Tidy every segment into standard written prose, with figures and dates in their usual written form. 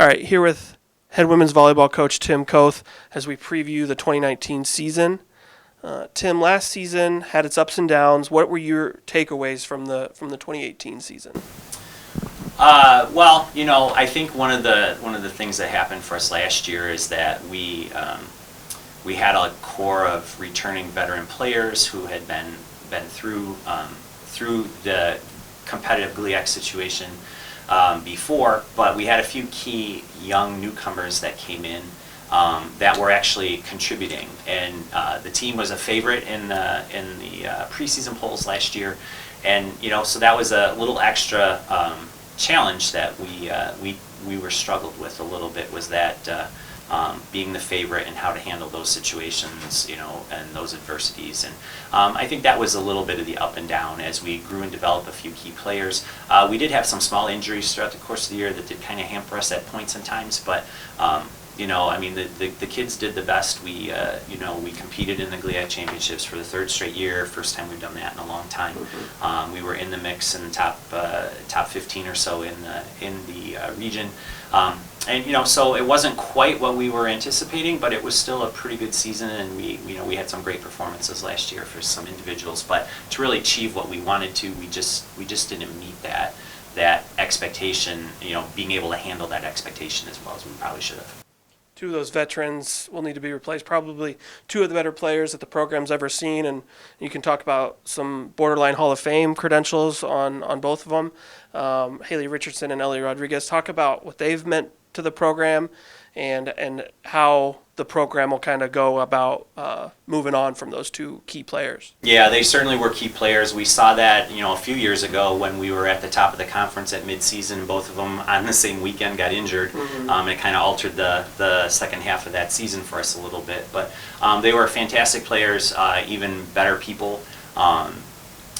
All right, here with head women's volleyball coach Tim Koth as we preview the 2019 season. Tim, last season had its ups and downs. What were your takeaways from the 2018 season? I think one of the things that happened for us last year is that we had a core of returning veteran players who had been through the competitive Gliac situation before, but we had a few key young newcomers that came in that were actually contributing, and the team was a favorite in the preseason polls last year, and so that was a little extra challenge that we were struggled with a little bit, was that being the favorite and how to handle those situations, and those adversities. And I think that was a little bit of the up and down as we grew and developed a few key players. We did have some small injuries throughout the course of the year that did kind of hamper us at points and times, but the kids did the best. We competed in the Gliac Championships for the third straight year. First time we've done that in a long time. We were in the mix in the top 15 or so in the region. So it wasn't quite what we were anticipating, but it was still a pretty good season, and we had some great performances last year for some individuals. But to really achieve what we wanted to, we just didn't meet that expectation. Being able to handle that expectation as well as we probably should have. Two of those veterans will need to be replaced. Probably two of the better players that the program's ever seen, and you can talk about some borderline Hall of Fame credentials on both of them. Haley Richardson and Ellie Rodriguez. Talk about what they've meant to the program and how the program will kind of go about moving on from those two key players. Yeah, they certainly were key players. We saw that a few years ago when we were at the top of the conference at midseason. Both of them on the same weekend got injured. It kind of altered the second half of that season for us a little bit. But they were fantastic players, even better people.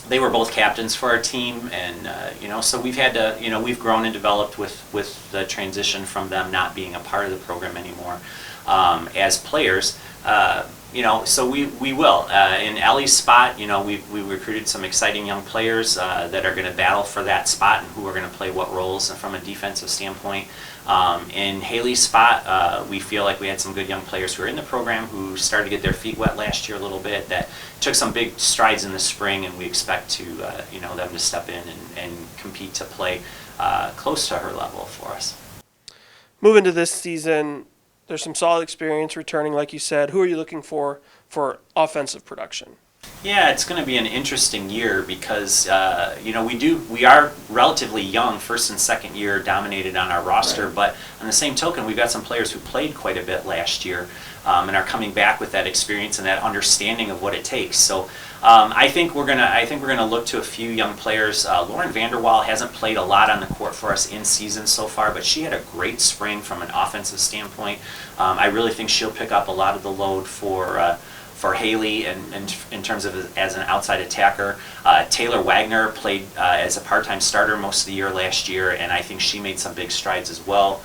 They were both captains for our team, and so we've had to, we've grown and developed with the transition from them not being a part of the program anymore as players. So we will. In Ellie's spot, we recruited some exciting young players that are going to battle for that spot and who are going to play what roles from a defensive standpoint. In Haley's spot, we feel like we had some good young players who are in the program who started to get their feet wet last year a little bit, that took some big strides in the spring, and we expect to, them to step in and compete to play close to her level for us. Moving to this season, there's some solid experience returning, like you said. Who are you looking for offensive production? Yeah, it's going to be an interesting year because we are relatively young, first and second year dominated on our roster, right. But on the same token, we've got some players who played quite a bit last year and are coming back with that experience and that understanding of what it takes. So I think we're gonna look to a few young players. Lauren Vander Waal hasn't played a lot on the court for us in season so far, but she had a great spring from an offensive standpoint. I really think she'll pick up a lot of the load for Haley and in terms of as an outside attacker. Taylor Wagner played as a part-time starter most of the year last year, and I think she made some big strides as well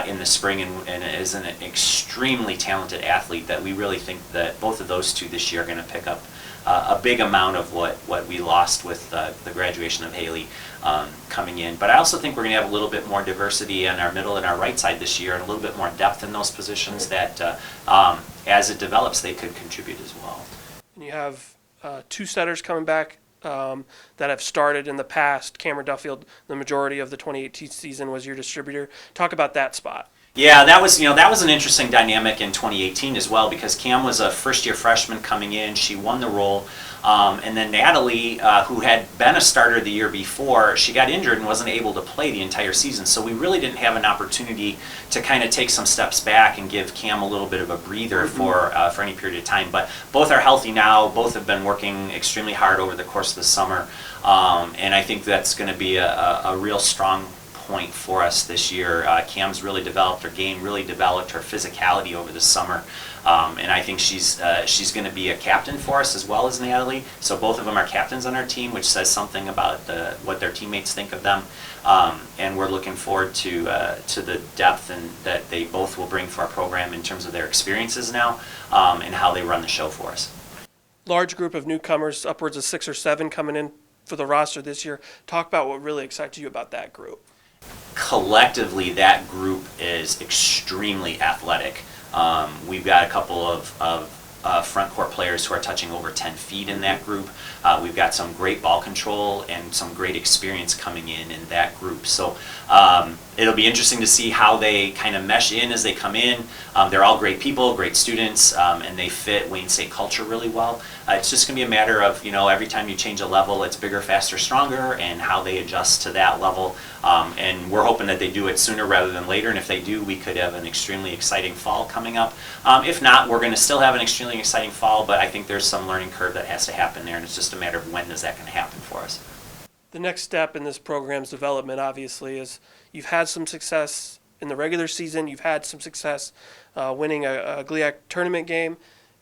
in the spring, and is an extremely talented athlete that we really think that both of those two this year are going to pick up a big amount of what we lost with the graduation of Haley coming in. But I also think we're going to have a little bit more diversity in our middle and our right side this year, and a little bit more depth in those positions that as it develops, they could contribute as well. And you have two setters coming back that have started in the past. Cameron Duffield, the majority of the 2018 season, was your distributor. Talk about that spot. Yeah, that was an interesting dynamic in 2018 as well, because Cam was a first-year freshman coming in. She won the role, and then Natalie, who had been a starter the year before, she got injured and wasn't able to play the entire season. So we really didn't have an opportunity to kind of take some steps back and give Cam a little bit of a breather for any period of time. But both are healthy now. Both have been working extremely hard over the course of the summer, and I think that's going to be a real strong point for us this year. Cam's really developed her game, really developed her physicality over the summer, and I think she's going to be a captain for us as well as Natalie. So both of them are captains on our team, which says something about what their teammates think of them, and we're looking forward to the depth and that they both will bring for our program in terms of their experiences now and how they run the show for us. Large group of newcomers, upwards of 6 or 7 coming in for the roster this year. Talk about what really excites you about that group. Collectively, that group is extremely athletic. We've got a couple of front court players who are touching over 10 feet in that group. We've got some great ball control and some great experience coming in that group. So it'll be interesting to see how they kind of mesh in as they come in. They're all great people, great students, and they fit Wayne State culture really well. It's just going to be a matter of, every time you change a level, it's bigger, faster, stronger, and how they adjust to that level. And we're hoping that they do it sooner rather than later, and if they do, we could have an extremely exciting fall coming up. If not, we're going to still have an extremely exciting fall, but I think there's some learning curve that has to happen there, and it's just a matter of when is that going to happen for us. The next step in this program's development, obviously, is you've had some success in the regular season, you've had some success winning a Gliac tournament game,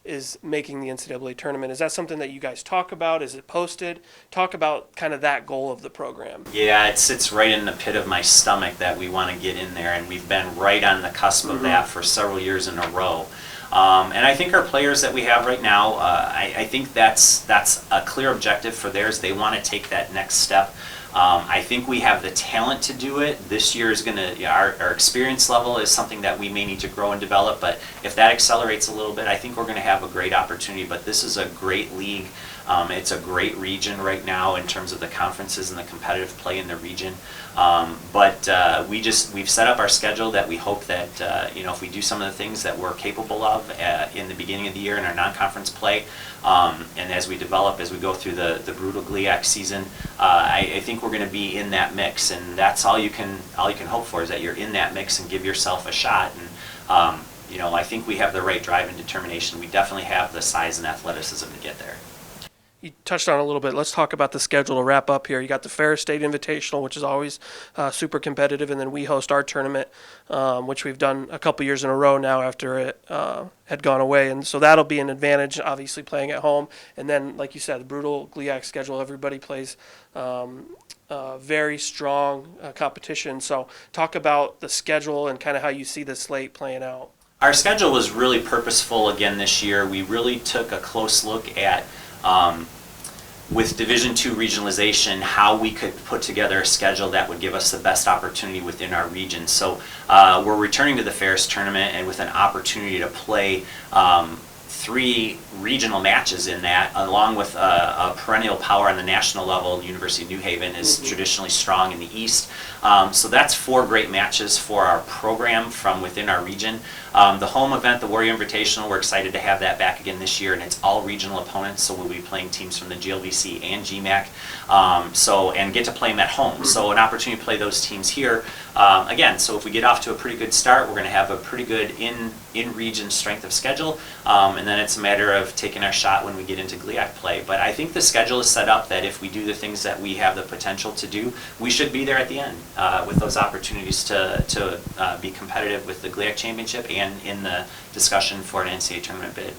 is making the NCAA tournament. Is that something that you guys talk about? Is it posted? Talk about kind of that goal of the program. Yeah, it sits right in the pit of my stomach that we want to get in there, and we've been right on the cusp of that for several years in a row. And I think our players that we have right now, I think that's a clear objective for theirs. They want to take that next step. I think we have the talent to do it. This year is going to, our experience level is something that we may need to grow and develop, but if that accelerates a little bit, I think we're going to have a great opportunity. But this is a great league. It's a great region right now in terms of the conferences and the competitive play in the region. But we've set up our schedule that we hope that, if we do some of the things that we're capable of in the beginning of the year in our non-conference play, and as we develop, as we go through the brutal Gliac season, I think we're going to be in that mix, and that's all you can hope for, is that you're in that mix and give yourself a shot. And I think we have the right drive and determination. We definitely have the size and athleticism to get there. You touched on it a little bit. Let's talk about the schedule to wrap up here. You got the Ferris State Invitational, which is always super competitive, and then we host our tournament, which we've done a couple years in a row now after it had gone away. And so that'll be an advantage, obviously, playing at home. And then, like you said, the brutal Gliac schedule, everybody plays very strong competition. So talk about the schedule and kind of how you see the slate playing out. Our schedule was really purposeful again this year. We really took a close look at with Division II regionalization, how we could put together a schedule that would give us the best opportunity within our region. So we're returning to the Ferris tournament and with an opportunity to play 3 regional matches in that, along with a perennial power on the national level. The University of New Haven is traditionally strong in the East. So that's 4 great matches for our program from within our region. The home event, the Warrior Invitational, we're excited to have that back again this year, and it's all regional opponents, so we'll be playing teams from the GLVC and GMAC, and get to play them at home. So an opportunity to play those teams here. Again, so if we get off to a pretty good start, we're going to have a pretty good in-region strength of schedule, and then it's a matter of taking our shot when we get into Gliac play. But I think the schedule is set up that if we do the things that we have the potential to do, we should be there at the end with those opportunities to be competitive with the Gliac Championship and in the discussion for an NCAA tournament bid.